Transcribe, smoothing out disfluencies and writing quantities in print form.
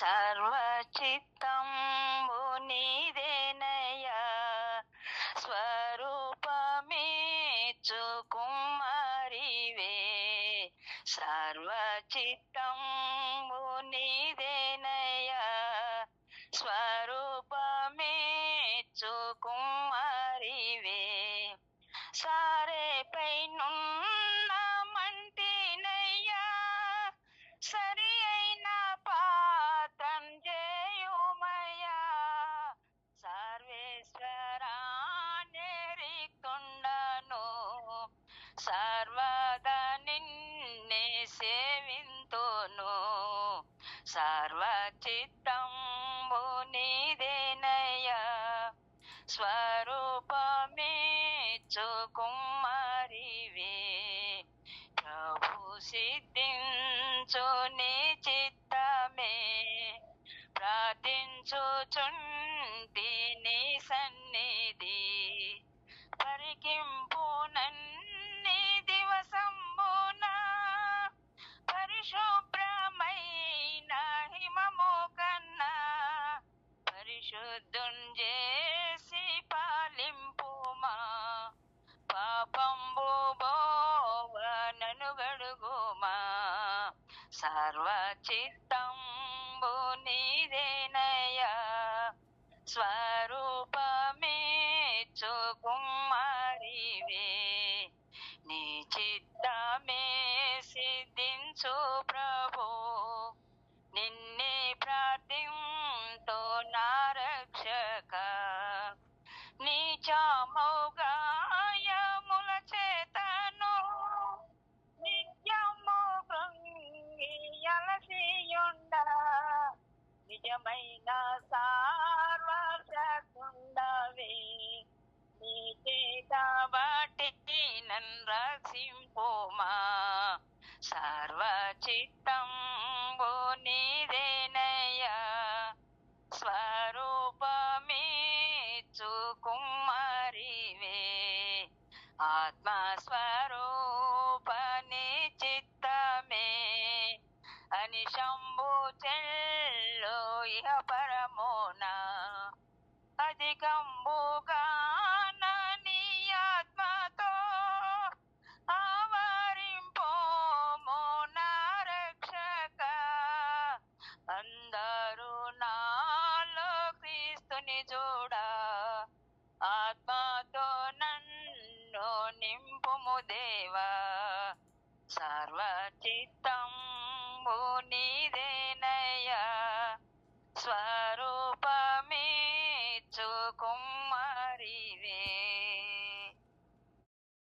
సర్వచిత్తంబు నీదేనయ్యా, స్వరూపమిచ్చు కుమారివే. సర్వచిత్తంబు నీదేనయ్యా, స్వరూపమిచ్చు కుమారివే. సారేపై నున్న మంటినయ్యా, సరి అయిన పాత్రం చేయుమయ్యా. సర్వేశ్వరా నెరికొండను, సర్వదా నిన్నే సేవింతును. సర్వచిత్తంబు నీదేనయ్యా, స్వరూపమిచ్చు కుమారివే. ప్రభు సిద్ధించు నీ చిత్తమే, ప్రార్థించుచుంటి నీ సన్నిధి. పరికింపు నన్ని దివసంబున, పరిశుభ్రమైన హిమము కన్నా. పరిశుద్ధుంజేసి పాలింపుమా, పాపంబు బోవనను గడుగుమా. సర్వచిత్తంబు నీదేనయ్యా, స్వరూపమిచ్చు కుమారివే. నీ చిత్తమే సిద్ధించు ప్రభు, నిన్నే ప్రార్థింతు నా రక్షక. నీచమౌగాయముల చేతను నిత్యము కృంగి అలసియుండ, నిజమైన సార్వశక్తుండవే. నీ చేత బట్టి నన్ను రక్షింపుమా. సర్వచిత్తంబు నీదేనయ్యా, స్వరూపమిచ్చు కుమారివే. ఆత్మస్వరూపని చిత్తమే, అనిశంబు చెల్లు ఇహ పరమున. అధికంబుగా నీ ఆత్మతో ఆవరింపోము నా రక్షక. అందరూ నాలో క్రీస్తుని చూడా, ఆత్మతో నన్ను నింపుము దేవా. సర్వచిత్తంబు నీదేనయ్యా, స్వరూపమిచ్చు కుమారివే.